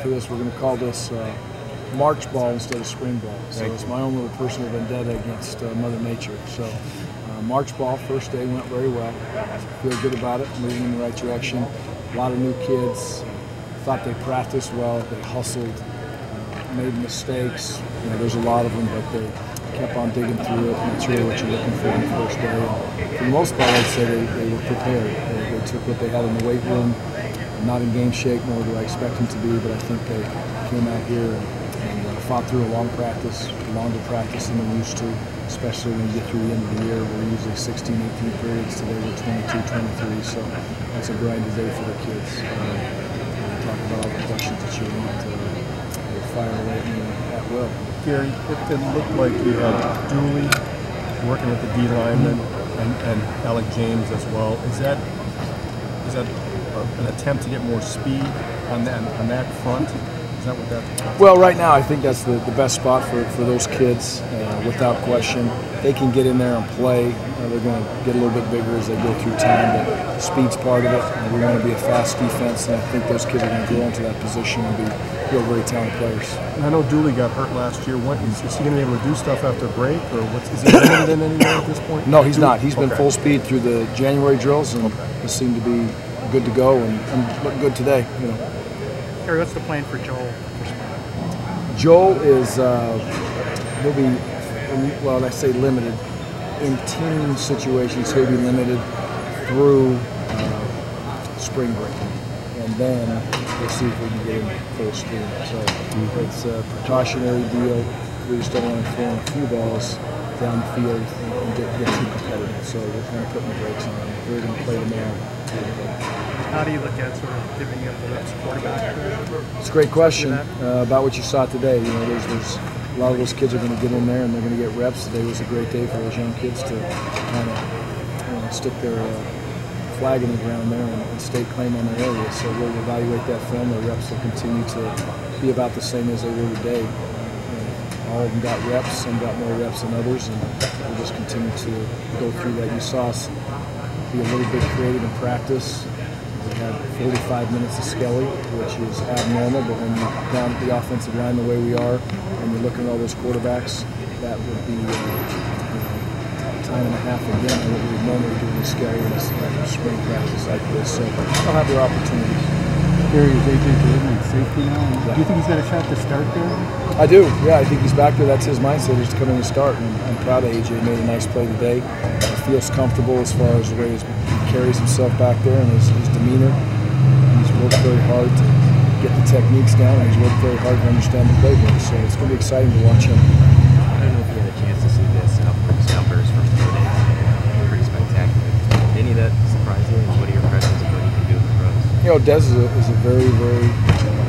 For this, we're going to call this March ball instead of spring ball. So it's my own little personal vendetta against Mother Nature. So March ball, first day went very well. Feel good about it, moving in the right direction. A lot of new kids. Thought they practiced well, they hustled, made mistakes. You know, there's a lot of them, but they kept on digging through it, and that's really what you're looking for on the first day. And for the most part, I'd say they were prepared. They took what they had in the weight room. Not in game shape, nor do I expect them to be, but I think they came out here and fought through a long practice, longer practice than they're used to, especially when you get through the end of the year. We're usually 16, 18 periods. Today we're 22, 23, so that's a grinding day for the kids. Talk about all the questions that you want to fire away at me at will. Gary, it looked like you had Dooley working with the D lineman and Alec James as well. Is that an attempt to get more speed on that front? Is that what that? Well, right now I think that's the best spot for those kids, without question. They can get in there and play. They're going to get a little bit bigger as they go through time, but speed's part of it. We're going to be a fast defense, and I think those kids are going to grow into that position and be real very talented players. And I know Dooley got hurt last year. Is he going to be able to do stuff after break, or is he limited in any way at this point? No, he's not. He's been full speed through the January drills, and he seemed to be good to go and look good today. You know. Harry, what's the plan for Joel? Joel is he'll be, well, I say limited. In team situations, he'll be limited through spring break, and then we'll see if we can get him full stream. So it's a precautionary deal. We just don't want to throw a few balls down the field and get too competitive. So we're kind of putting the brakes on. We're going to play tomorrow. How do you look at sort of giving up the reps quarterback? It's a great question about what you saw today. You know, there's a lot of those kids are going to get in there and they're going to get reps. Today was a great day for those young kids to kind of stick their flag in the ground there and stake claim on their area. So we'll evaluate that film. Their reps will continue to be about the same as they were today. All of them got reps, some got more reps than others, and we'll just continue to go through that. You saw us be a little bit creative in practice. We had 45 minutes of Skelly, which is abnormal, but when you're down at the offensive line the way we are, and you're looking at all those quarterbacks, that would be time and a half again than what we would normally do in Skelly in a spring practice like this. So they'll have their opportunities. Gary, is AJ Jordan in safety now? Do you think he's got a shot to start there? I do, yeah. I think he's back there. That's his mindset, is to come in and start. And I'm proud of AJ. He made a nice play today. He feels comfortable as far as the way he carries himself back there and his demeanor. He's worked very hard to get the techniques down, and he's worked very hard to understand the playbook. So it's going to be exciting to watch him. I don't know if you had a chance to see this numbers from 4 days. Pretty spectacular. Did any of that surprise you? And what are your impressions of what he can do in the pros? You know, Dez is a very, very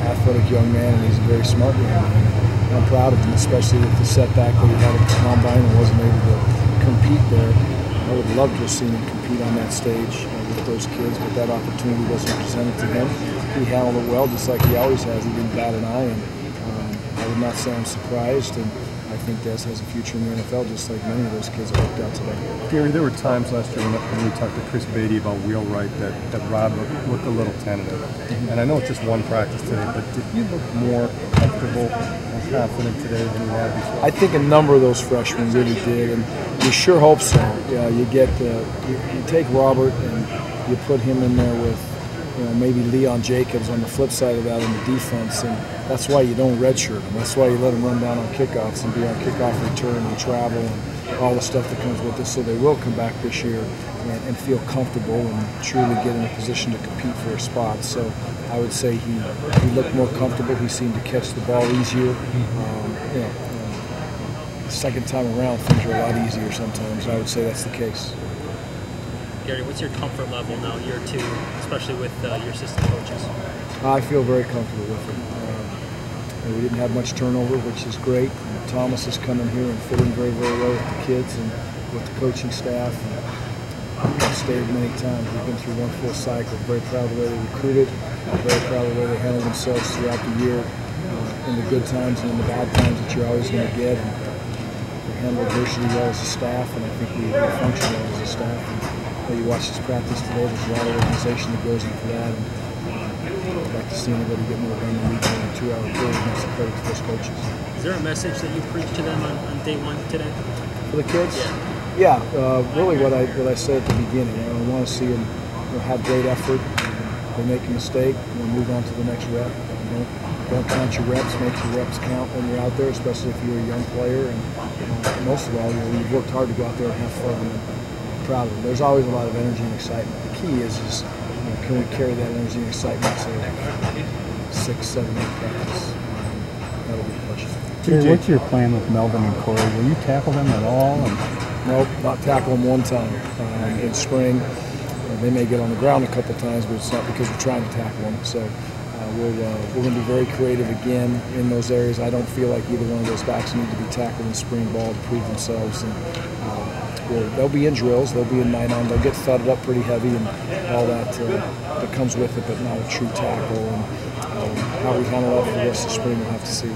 athletic young man, and he's a very smart young man. And I'm proud of him, especially with the setback that he had at the combine and wasn't able to compete there. I would love to have seen him compete on that stage with those kids, but that opportunity wasn't presented to him. He handled it well, just like he always has. He didn't bat an eye, and I would not say I'm surprised. And I think Dez has a future in the NFL, just like many of those kids that worked out today. Gary, there were times last year when we talked to Chris Beatty about wheelwright that Rob looked a little tentative. And I know it's just one practice today, but did he look more comfortable and confident today than he had before? I think a number of those freshmen really did, and you sure hope so. Yeah, you take Robert and you put him in there with, you know, maybe Leon Jacobs on the flip side of that on the defense, and that's why you don't redshirt them. That's why you let them run down on kickoffs and be on kickoff return and travel and all the stuff that comes with this, so they will come back this year and feel comfortable and truly get in a position to compete for a spot. So I would say he looked more comfortable. He seemed to catch the ball easier. Second time around, things are a lot easier sometimes. I would say that's the case. Gary, what's your comfort level now, year two, especially with your assistant coaches? I feel very comfortable with it. We didn't have much turnover, which is great. Thomas has come in here and fit in very, very well with the kids and with the coaching staff. I've stated many times, we've been through one full cycle. Very proud of the way they recruited, very proud of the way they handled themselves throughout the year, in the good times and in the bad times that you're always going to get. And they handled adversity well as a staff, and I think we function well as a staff. And you watch this practice today, there's a lot of organization that goes into that. And I'd like to see anybody get more done than we can. 2-hour period, and that's a credit to those coaches. Is there a message that you preach to them on day one today? For the kids? Yeah. Yeah, really what I said at the beginning. I want to see them have great effort. They make a mistake, move on to the next rep. Don't count your reps. Make your reps count when you're out there, especially if you're a young player. And most of all, you've worked hard to go out there and have fun. And I'm proud of them. There's always a lot of energy and excitement. The key is can we carry that energy and excitement to 6, 7, 8 practice? That'll be the question. Jerry, what's your plan with Melvin and Corey? Will you tackle them at all? Nope, not tackle them one time. In spring, they may get on the ground a couple times, but it's not because we're trying to tackle them. So we're going to be very creative again in those areas. I don't feel like either one of those backs need to be tackled in spring ball to prove themselves. And they'll be in drills, they'll be in 9-on, they'll get thudded up pretty heavy and all that comes with it, but not a true tackle. And how we handle that for the rest of the spring, we'll have to see.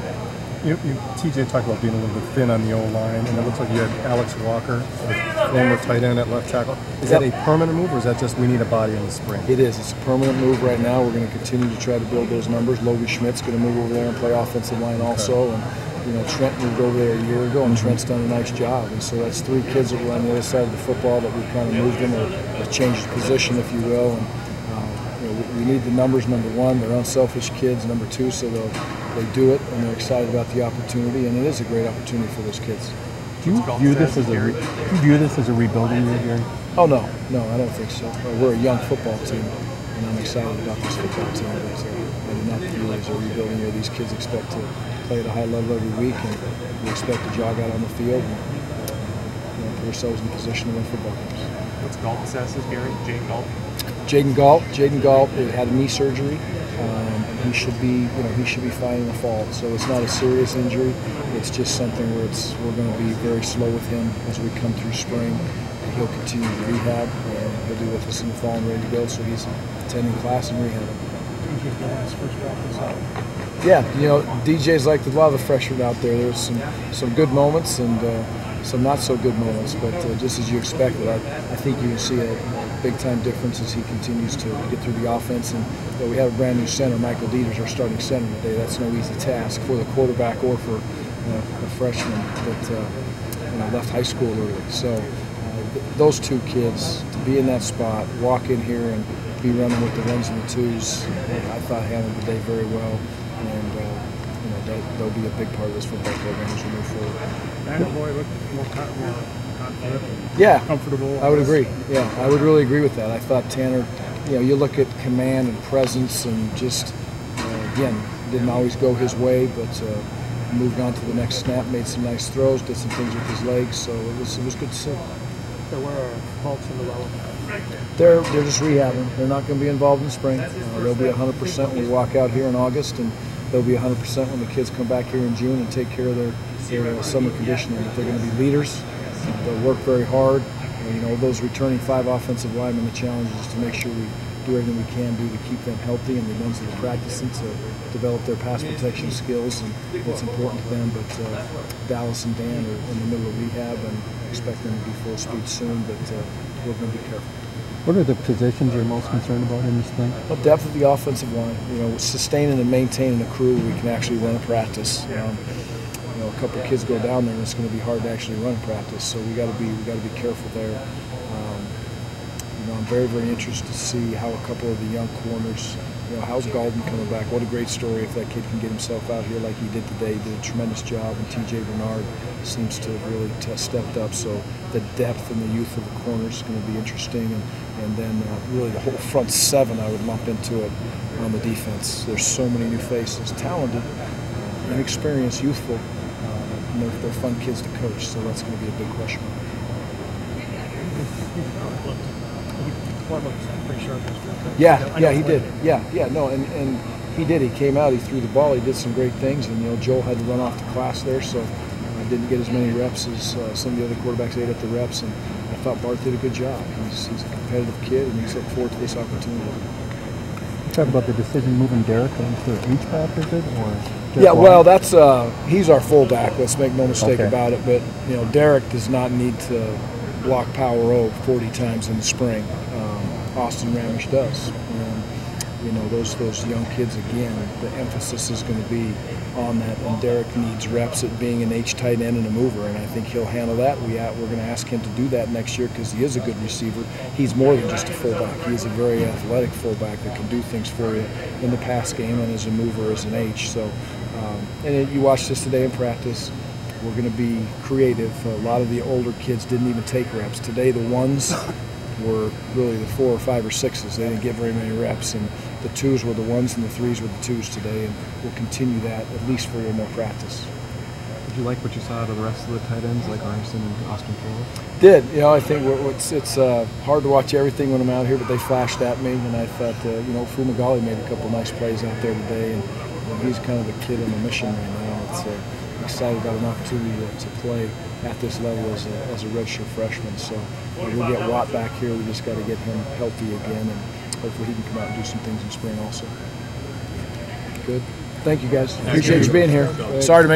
TJ talked about being a little bit thin on the O-line, and it looks like you had Alex Walker, the former tight end at left tackle. Is that a permanent move, or is that just we need a body in the spring? It is. It's a permanent move right now. We're going to continue to try to build those numbers. Logan Schmidt's going to move over there and play offensive line also. And Trent moved over there a year ago, and Trent's done a nice job. And so that's 3 kids that were on the other side of the football that we've kind of moved them or changed position, if you will. And we need the numbers, number 1. They're unselfish kids, number 2, so they do it, and they're excited about the opportunity, and it is a great opportunity for those kids. Do you view this as a rebuilding year, Gary? Oh, no, I don't think so. We're a young football team, and I'm excited about this football team. But I do not view it as a rebuilding year. These kids expect to play at a high level every week, and we expect to jog out on the field and put ourselves in position to win football games. What's Galt assesses, Gary? Jaden Galt had a knee surgery. He should be fine in the fall. So it's not a serious injury. It's just something where we're going to be very slow with him as we come through spring. And he'll continue to rehab, and he'll be with us in the fall and ready to go. So he's attending class and rehab. Yeah, DJ's like a lot of the freshmen out there. There's some good moments and some not so good moments, but just as you expected, I think you can see a big-time difference as he continues to get through the offense. And we have a brand new center. Michael Dieter's our starting center today. That's no easy task for the quarterback or for a freshman that left high school early. So those 2 kids, to be in that spot, walk in here and be running with the 1s and the 2s, I thought handled the day very well. And they'll be a big part of this football program as we move forward. Boy looked more confident. Yeah, Comfortable. I would agree. Yeah, I would really agree with that. I thought Tanner, you look at command and presence and just, again, didn't always go his way, but moved on to the next snap, made some nice throws, did some things with his legs, so it was good to see. So where are Colts in the level? They're just rehabbing. They're not going to be involved in spring. They'll be 100% when we walk out here in August, and they'll be 100% when the kids come back here in June and take care of their summer conditioning. But they're going to be leaders. They'll work very hard. And, those returning 5 offensive linemen, the challenge is to make sure we do everything we can do to keep them healthy, and the ones that are practicing to develop their pass protection skills, and it's important to them. But Dallas and Dan are in the middle of rehab, and I expect them to be full speed soon, but we're going to be careful. What are the positions you're most concerned about in this thing? Well, depth of the offensive line. Sustaining and maintaining a crew we can actually run a practice. A couple of kids go down there, and it's going to be hard to actually run a practice. So we got to be careful there. I'm very, very interested to see how a couple of the young corners. How's Galden coming back? What a great story if that kid can get himself out here like he did today. He did a tremendous job, and TJ Bernard seems to have really stepped up. So the depth and the youth of the corners is going to be interesting, and then really the whole front 7 I would lump into it on the defense. There's so many new faces, talented, inexperienced, youthful. They're fun kids to coach, so that's going to be a big question. Yeah, he did. Yeah, no, and he did. He came out, he threw the ball, he did some great things, and Joel had to run off the class there, so I didn't get as many reps as some of the other quarterbacks ate at the reps, and I thought Bart did a good job. He's a competitive kid, and he's looking forward to this opportunity. Talk about the decision moving Derek into H-back, is it? Yeah, well, that's he's our fullback. Let's make no mistake about it. But Derek does not need to block power O 40 times in the spring. Austin Ramish does. And you know, those young kids again, the emphasis is going to be on that, and Derek needs reps at being an H tight end and a mover, and I think he'll handle that. We're going to ask him to do that next year because he is a good receiver. He's more than just a fullback. He is a very athletic fullback that can do things for you in the pass game and as a mover as an H. So, and you watched this today in practice. We're going to be creative. A lot of the older kids didn't even take reps. Today the ones were really the 4 or 5 or 6s. They didn't get very many reps, and the 2s were the 1s and the 3s were the 2s today, and we'll continue that at least for a little more practice. Did you like what you saw out of the rest of the tight ends like Andersen and Austin Fuller? Did. You know, I think it's hard to watch everything when I'm out here, but they flashed at me, and I thought, you know, Fumagalli made a couple nice plays out there today, and he's kind of the kid on a mission right now. It's excited about an opportunity to play at this level as a redshirt freshman. So we'll get Watt back here. We just got to get him healthy again, and hopefully he can come out and do some things in spring also. Good. Thank you guys. Appreciate you being here. Sorry to make